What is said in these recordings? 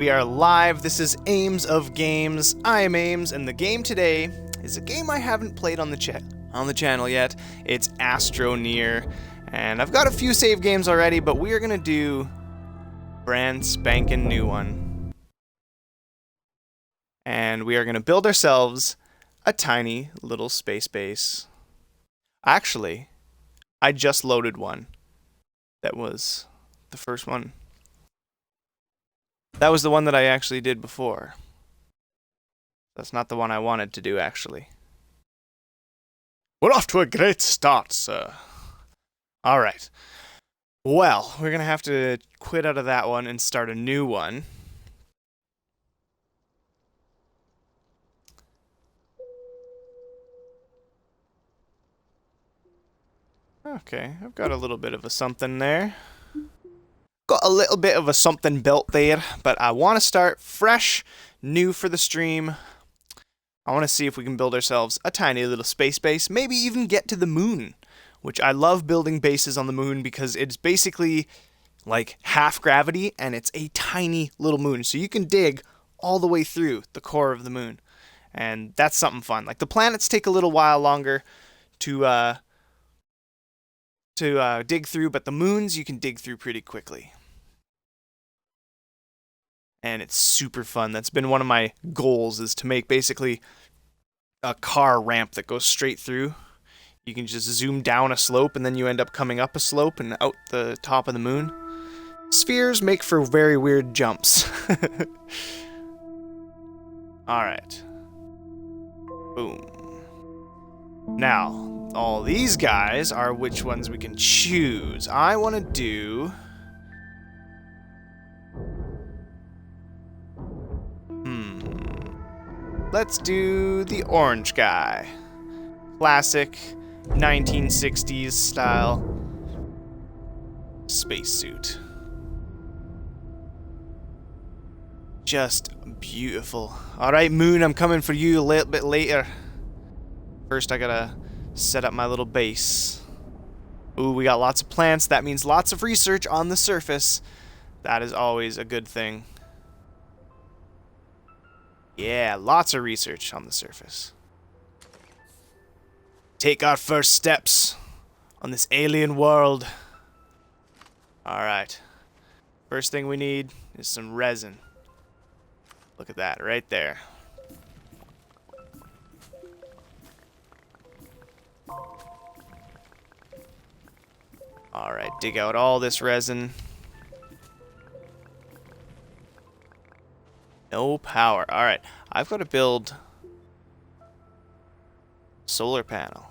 We are live. This is Ames of Games. I am Ames, and the game today is a game I haven't played on the channel yet. It's ASTRONEER, and I've got a few save games already, but we are gonna do brand spanking new one, and we are gonna build ourselves a tiny little space base. Actually, I just loaded one. That was the first one. That was the one that I actually did before. That's not the one I wanted to do, actually. We're off to a great start, sir. Alright. Well, we're gonna have to quit out of that one and start a new one. Okay, I've got a little bit of a something there. Got a little bit of a something built there, but I want to start fresh, new for the stream. I want to see if we can build ourselves a tiny little space base, maybe even get to the moon, which I love building bases on the moon because it's basically like half gravity and it's a tiny little moon. So you can dig all the way through the core of the moon, and that's something fun. Like the planets take a little while longer to dig through, but the moons you can dig through pretty quickly. And it's super fun. That's been one of my goals, is to make basically a car ramp that goes straight through. You can just zoom down a slope and then you end up coming up a slope and out the top of the moon. Spheres make for very weird jumps. Alright. Boom. Now, all these guys are which ones we can choose. I want to do... Let's do the orange guy. Classic 1960s style spacesuit. Just beautiful. Alright, moon, I'm coming for you a little bit later. First, I gotta set up my little base. Ooh, we got lots of plants. That means lots of research on the surface. That is always a good thing. Yeah, lots of research on the surface. Take our first steps on this alien world. Alright. First thing we need is some resin. Look at that, right there. Alright, dig out all this resin. No power. Alright, I've got to build a solar panel.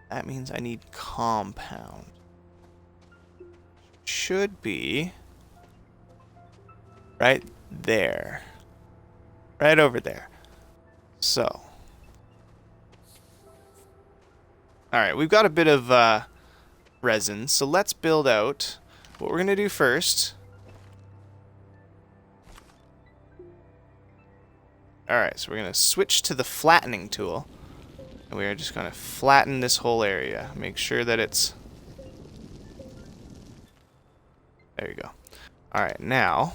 That means I need compound. Should be right there. Right over there. So. Alright, we've got a bit of resin, so let's build out what we're going to do first. Alright, so we're going to switch to the flattening tool. And we are just going to flatten this whole area. Make sure that it's... There you go. Alright, now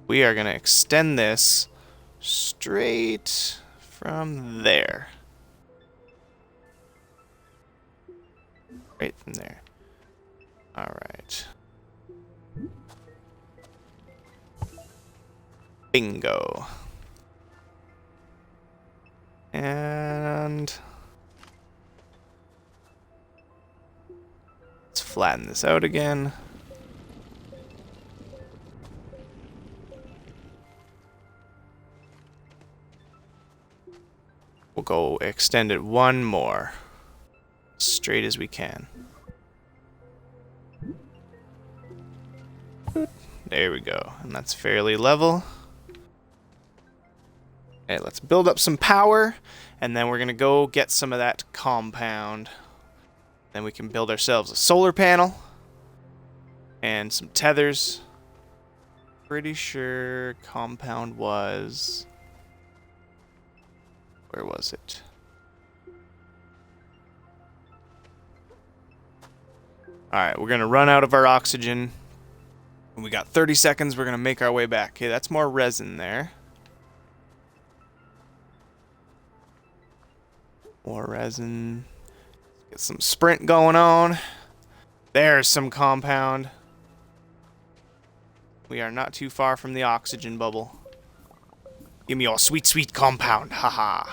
we are going to extend this straight from there. Right from there. Alright. Bingo. And let's flatten this out again. We'll go extend it one more, straight as we can. There we go, and that's fairly level. Okay, let's build up some power, and then we're going to go get some of that compound. Then we can build ourselves a solar panel and some tethers. Pretty sure compound was... Where was it? Alright, we're going to run out of our oxygen. And we got 30 seconds. We're going to make our way back. Okay, that's more resin there. More resin. Get some sprint going on. There's some compound. We are not too far from the oxygen bubble. Give me your sweet, sweet compound. Haha.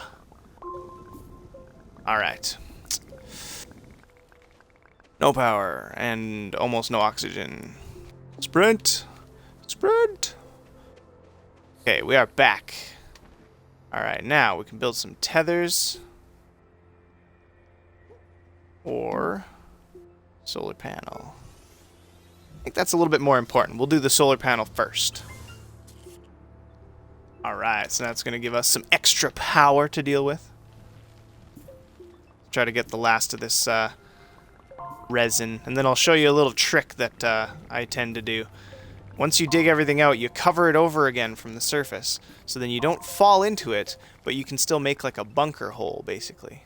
Alright. No power and almost no oxygen. Sprint. Sprint. Okay, we are back. Alright, now we can build some tethers. Or solar panel. I think that's a little bit more important. We'll do the solar panel first. Alright, so that's going to give us some extra power to deal with. Try to get the last of this resin, and then I'll show you a little trick that I tend to do. Once you dig everything out, you cover it over again from the surface, so then you don't fall into it, but you can still make like a bunker hole, basically.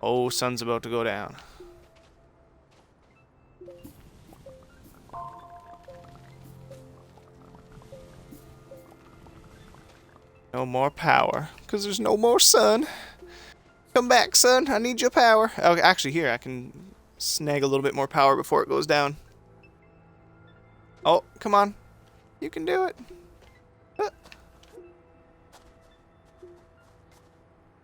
Oh, sun's about to go down. No more power, because there's no more sun. Come back, son. I need your power. Oh, actually, here, I can snag a little bit more power before it goes down. Oh, come on. You can do it.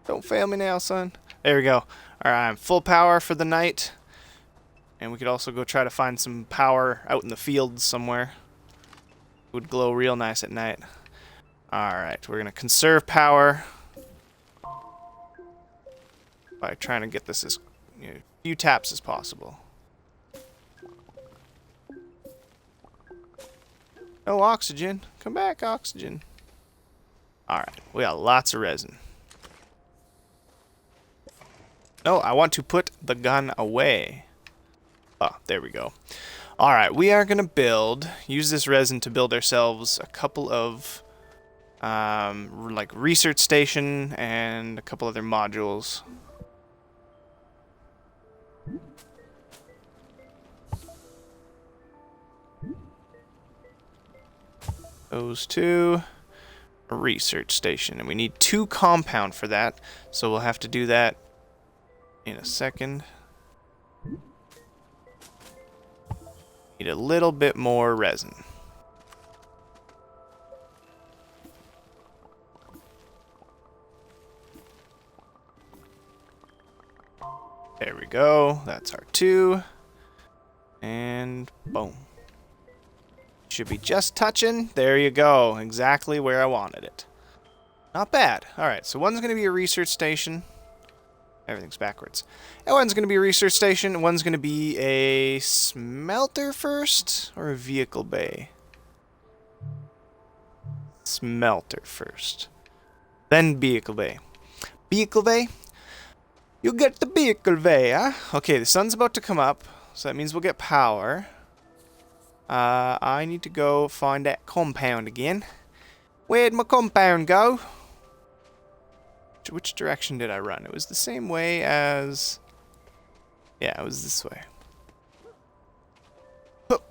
Don't fail me now, son. There we go. Alright, I'm full power for the night. And we could also go try to find some power out in the fields somewhere. It would glow real nice at night. Alright, we're going to conserve power by trying to get this as few taps as possible. No oxygen. Come back, oxygen. Alright, we got lots of resin. No, I want to put the gun away. Oh, there we go. Alright, we are going to use this resin to build ourselves a couple of like research station and a couple other modules. Those two. A research station, and we need 2 compound for that, so we'll have to do that in a second. Need a little bit more resin. There we go. That's our 2. And boom. Should be just touching. There you go. Exactly where I wanted it. Not bad. Alright, so one's going to be a research station. Everything's backwards. And one's going to be a research station. One's going to be a smelter first, or a vehicle bay? Smelter first. Then vehicle bay. Vehicle bay? You get the vehicle bay, huh? Okay, the sun's about to come up, so that means we'll get power. I need to go find that compound again. Where'd my compound go? Which direction did I run? It was the same way as... Yeah, it was this way. Oh.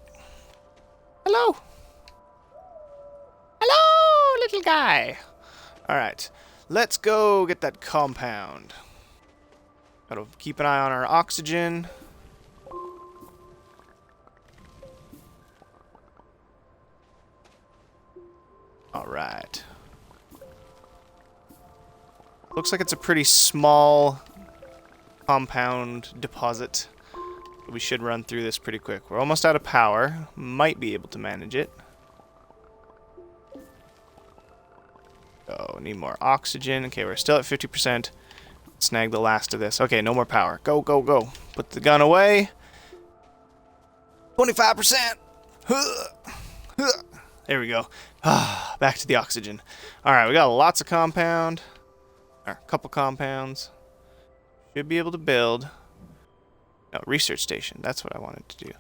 Hello! Hello, little guy! Alright, let's go get that compound. Gotta keep an eye on our oxygen. Alright. Looks like it's a pretty small compound deposit. We should run through this pretty quick. We're almost out of power. Might be able to manage it. Oh, need more oxygen. Okay, we're still at 50%. Snag the last of this. Okay, no more power. Go, go, go. Put the gun away. 25%. There we go. Back to the oxygen. Alright, we got lots of compound. Or a couple compounds. Should be able to build. No, research station. That's what I wanted to do.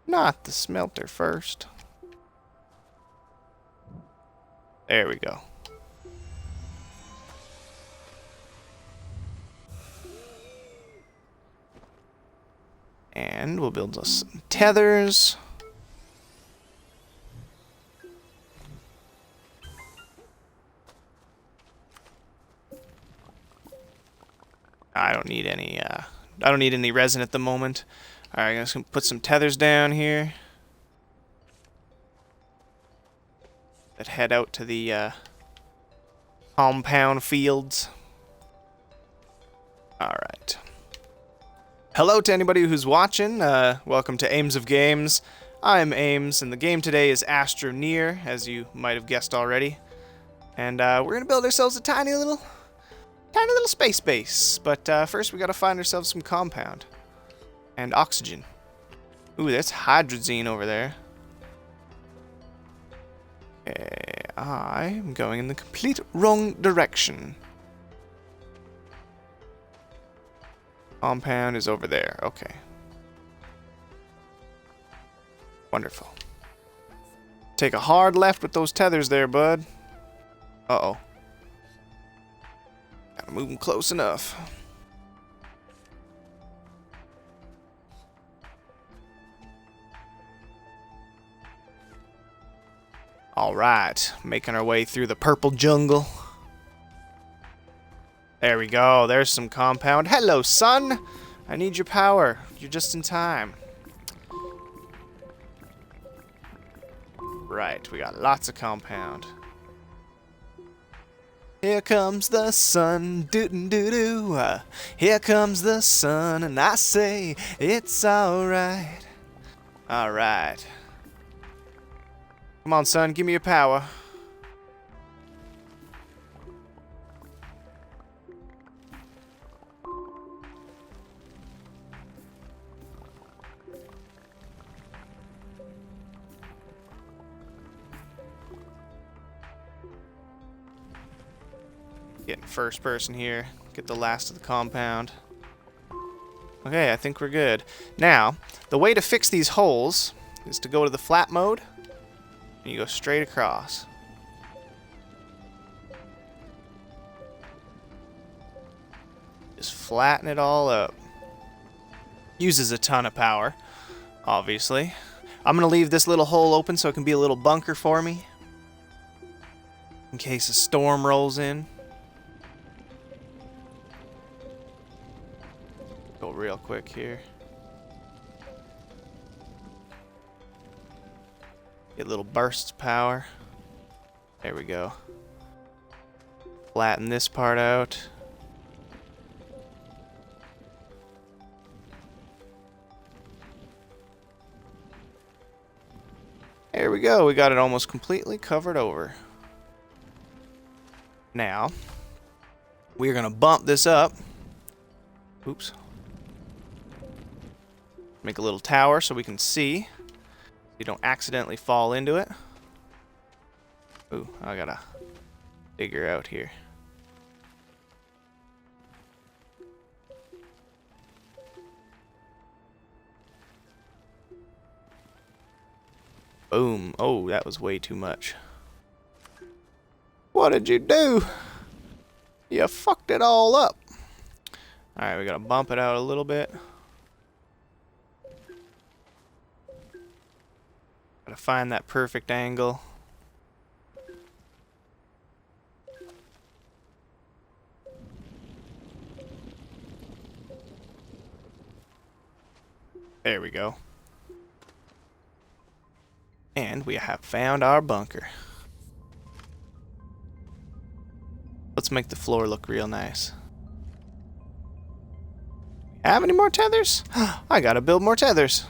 Not the smelter first. There we go. And we'll build us some tethers. I don't need any resin at the moment. Alright, I'm just gonna put some tethers down here that head out to the compound fields. Alright. Hello to anybody who's watching. Welcome to Ames of Games. I'm Ames, and the game today is ASTRONEER, as you might have guessed already. And we're gonna build ourselves a tiny little space base. But first we gotta find ourselves some compound. And oxygen. Ooh, that's hydrazine over there. Okay, I'm going in the complete wrong direction. Compound is over there. Okay. Wonderful. Take a hard left with those tethers there, bud. Uh-oh. Gotta move them close enough. Alright, making our way through the purple jungle. There we go, there's some compound. Hello, son! I need your power. You're just in time. Right, we got lots of compound. Here comes the sun, doo-doo-doo-doo. Here comes the sun, and I say it's alright. Alright. Come on, son, give me your power. Getting first person here. Get the last of the compound. Okay, I think we're good. Now, the way to fix these holes is to go to the flat mode. And you go straight across. Just flatten it all up. Uses a ton of power, obviously. I'm going to leave this little hole open so it can be a little bunker for me. In case a storm rolls in. Go real quick here. Get little bursts of power. There we go. Flatten this part out. There we go. We got it almost completely covered over. Now, we're going to bump this up. Oops. Make a little tower so we can see. You don't accidentally fall into it. Ooh, I gotta figure out here. Boom. Oh, that was way too much. What did you do? You fucked it all up. Alright, we gotta bump it out a little bit. Gotta find that perfect angle. There we go. And we have found our bunker. Let's make the floor look real nice. Have any more tethers? I gotta build more tethers.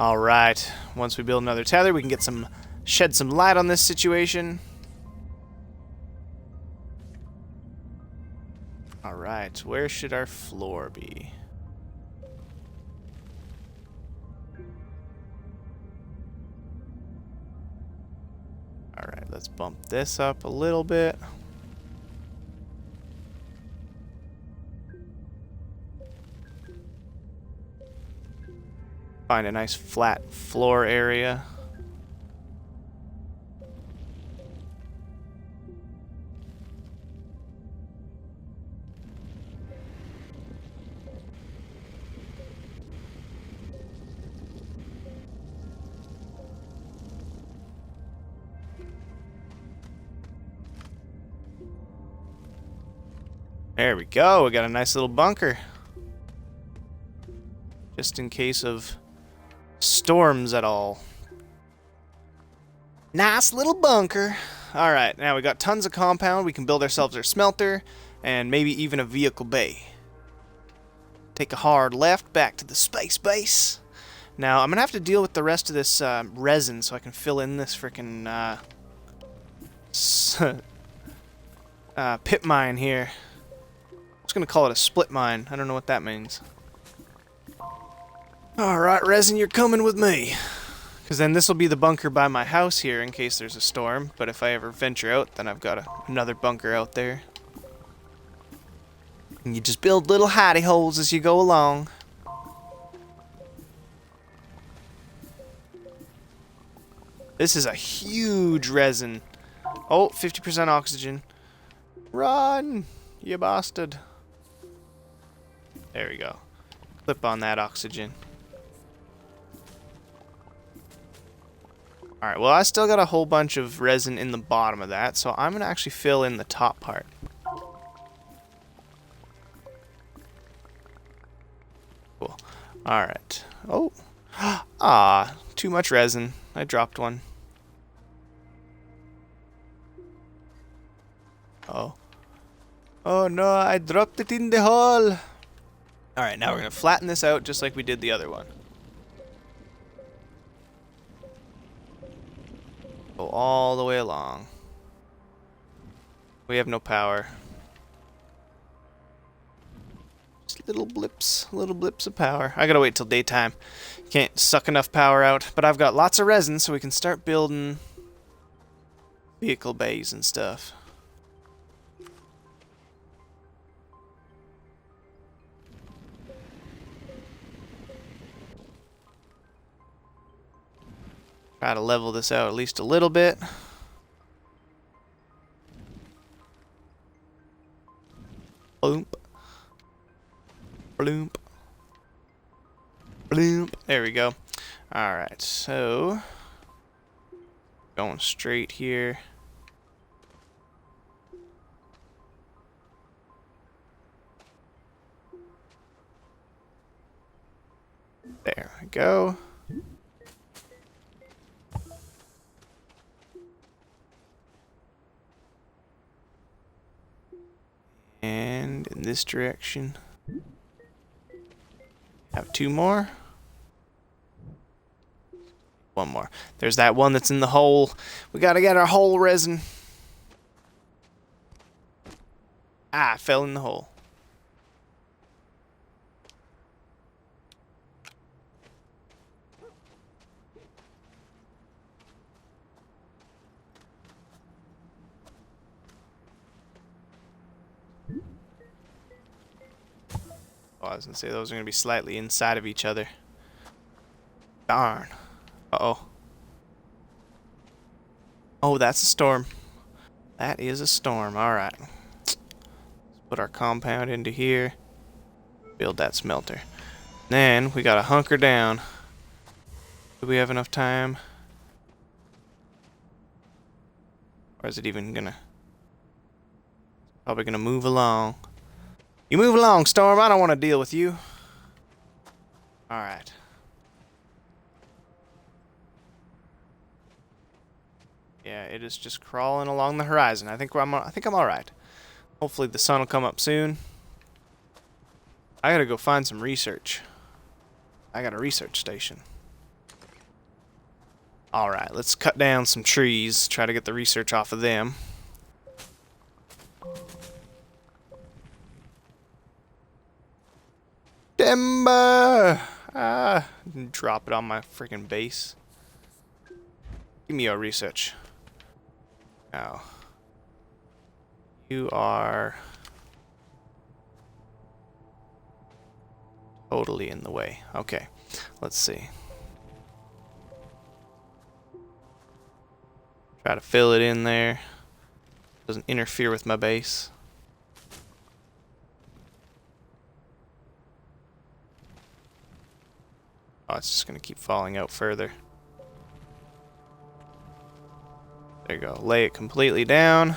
Alright, once we build another tether, we can get shed some light on this situation. Alright, where should our floor be? Alright, let's bump this up a little bit. Find a nice flat floor area. There we go. We got a nice little bunker. Just in case of storms at all. Nice little bunker. Alright, now we got tons of compound. We can build ourselves our smelter and maybe even a vehicle bay. Take a hard left back to the space base. Now, I'm going to have to deal with the rest of this resin so I can fill in this frickin' pit mine here. I'm just going to call it a split mine. I don't know what that means. Alright, resin, you're coming with me. Because then this will be the bunker by my house here in case there's a storm. But if I ever venture out, then I've got another bunker out there. And you just build little hidey holes as you go along. This is a huge resin. Oh, 50% oxygen. Run, you bastard. There we go. Clip on that oxygen. Alright, well, I still got a whole bunch of resin in the bottom of that, so I'm going to actually fill in the top part. Cool. Alright. Oh. Ah, too much resin. I dropped one. Oh. Oh no, I dropped it in the hole. Alright, now we're going to flatten this out just like we did the other one. Go all the way along. We have no power. Just little blips of power. I gotta wait till daytime. Can't suck enough power out, but I've got lots of resin so we can start building vehicle bays and stuff. Try to level this out at least a little bit. Bloomp. Bloomp. Bloomp. There we go. Alright, so going straight here. There we go. And in this direction. Have two more. One more. There's that one that's in the hole. We gotta get our hole resin. Ah, fell in the hole. Oh, I was gonna say those are gonna be slightly inside of each other. Darn. Uh-oh. Oh, that's a storm. That is a storm. Alright. Let's put our compound into here. Build that smelter. Then we gotta hunker down. Do we have enough time? Or is it even gonna... Probably gonna move along. You move along, Storm. I don't want to deal with you. Alright. Yeah, it is just crawling along the horizon. I think I'm alright. Hopefully the sun will come up soon. I gotta go find some research. I got a research station. Alright, let's cut down some trees. Try to get the research off of them. Timber! Ah, drop it on my freaking base. Give me your research. Now, you are totally in the way. Okay, let's see. Try to fill it in there. Doesn't interfere with my base. Oh, it's just going to keep falling out further. There you go. Lay it completely down.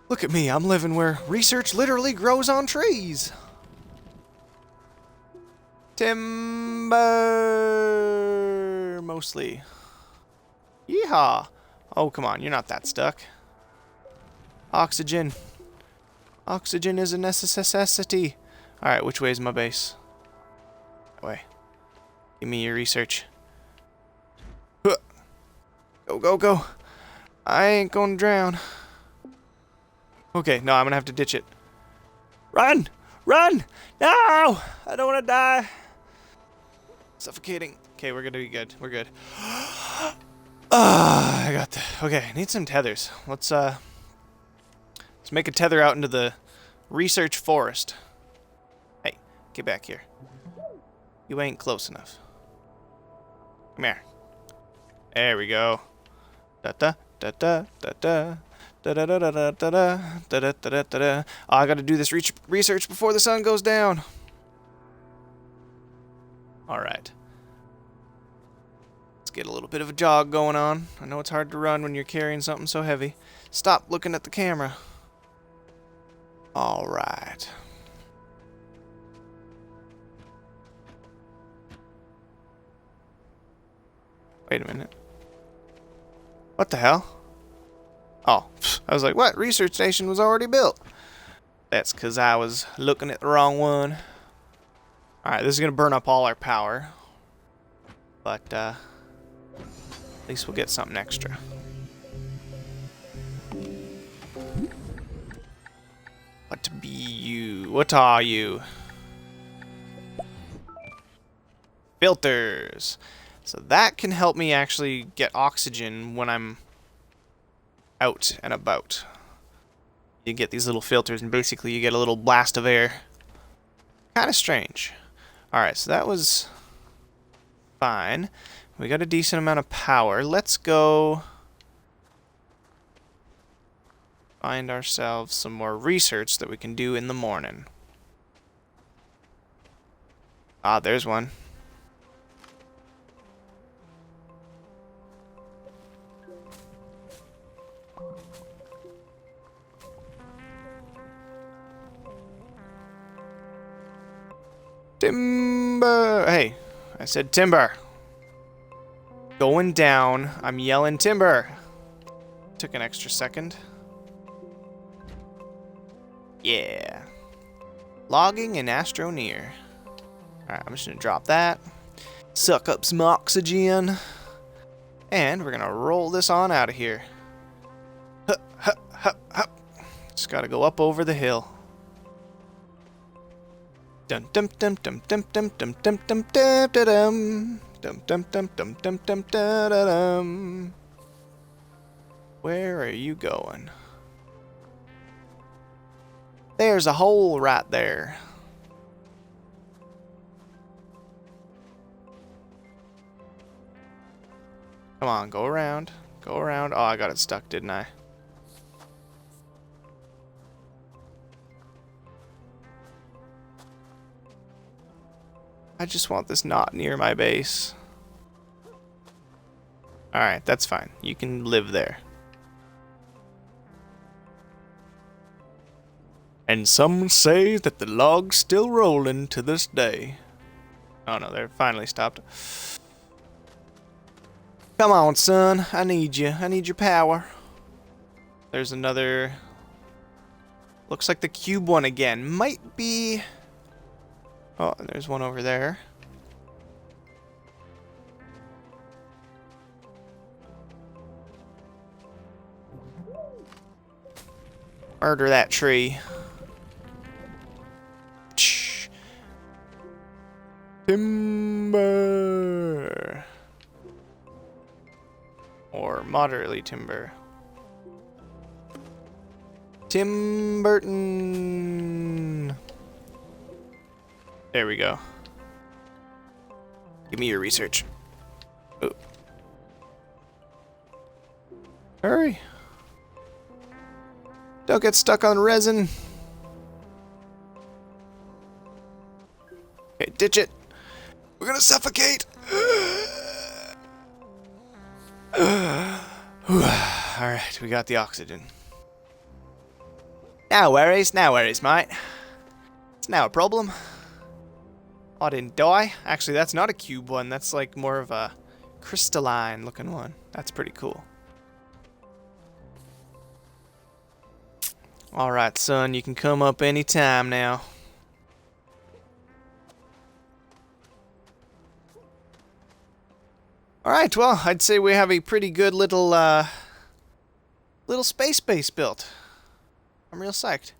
Look at me, I'm living where research literally grows on trees. Timber, mostly. Yeehaw. Oh, come on, you're not that stuck. Oxygen. Oxygen is a necessity. Alright, which way is my base? That way. Give me your research. Huh. Go, go, go. I ain't gonna drown. Okay, no, I'm gonna have to ditch it. Run! Run! No! I don't wanna die. Suffocating. Okay, we're gonna be good. We're good. Ah, I got the. Okay, I need some tethers. Let's make a tether out into the research forest. Hey, get back here. You ain't close enough. Come here. There we go. Da da da da da da. Da da da da da da da da da da da. Oh, I gotta do this research before the sun goes down. Alright. Let's get a little bit of a jog going on. I know it's hard to run when you're carrying something so heavy. Stop looking at the camera. Alright. Wait a minute. What the hell? Oh, I was like, what? Research station was already built. That's because I was looking at the wrong one. Alright, this is going to burn up all our power. But, at least we'll get something extra. What be you? What are you? Filters. So that can help me actually get oxygen when I'm out and about. You get these little filters and basically you get a little blast of air. Kind of strange. Alright, so that was fine. We got a decent amount of power. Let's go find ourselves some more research that we can do in the morning. Ah, there's one. Timber! Hey, I said timber. Going down. I'm yelling timber. Took an extra second. Yeah. Logging in ASTRONEER. Alright, I'm just gonna drop that. Suck up some oxygen. And we're gonna roll this on out of here. Hup, hup, hup, hup. Just gotta go up over the hill. Dum dum dum dum dum dum dum dum dum dum dum dum dum dum dum dum dum dum. Where are you going? There's a hole right there. Come on, go around. Go around. Oh, I got it stuck, didn't I? I just want this not near my base. Alright, that's fine. You can live there. And some say that the log's still rolling to this day. Oh no, they're finally stopped. Come on, son. I need you. I need your power. There's another... Looks like the cube one again. Might be... Oh, and there's one over there. Murder that tree. Timber. Or moderately timber. Tim Burton. There we go. Give me your research. Oh. Hurry. Don't get stuck on resin. Okay, ditch it. We're gonna suffocate. Alright, we got the oxygen. No worries, mate. It's now a problem. I didn't die. Actually, that's not a cube one. That's like more of a crystalline looking one. That's pretty cool. Alright, son, you can come up anytime now. Alright, well, I'd say we have a pretty good little space base built. I'm real psyched.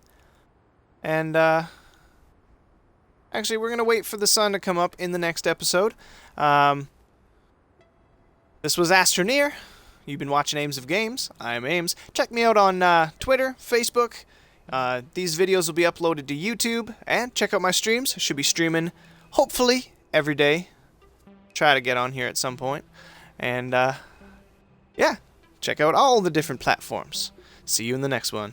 And, actually, we're going to wait for the sun to come up in the next episode. This was ASTRONEER. You've been watching Ames of Games. I'm Ames. Check me out on Twitter, Facebook. These videos will be uploaded to YouTube. And check out my streams. I should be streaming, hopefully, every day. Try to get on here at some point. And, yeah, check out all the different platforms. See you in the next one.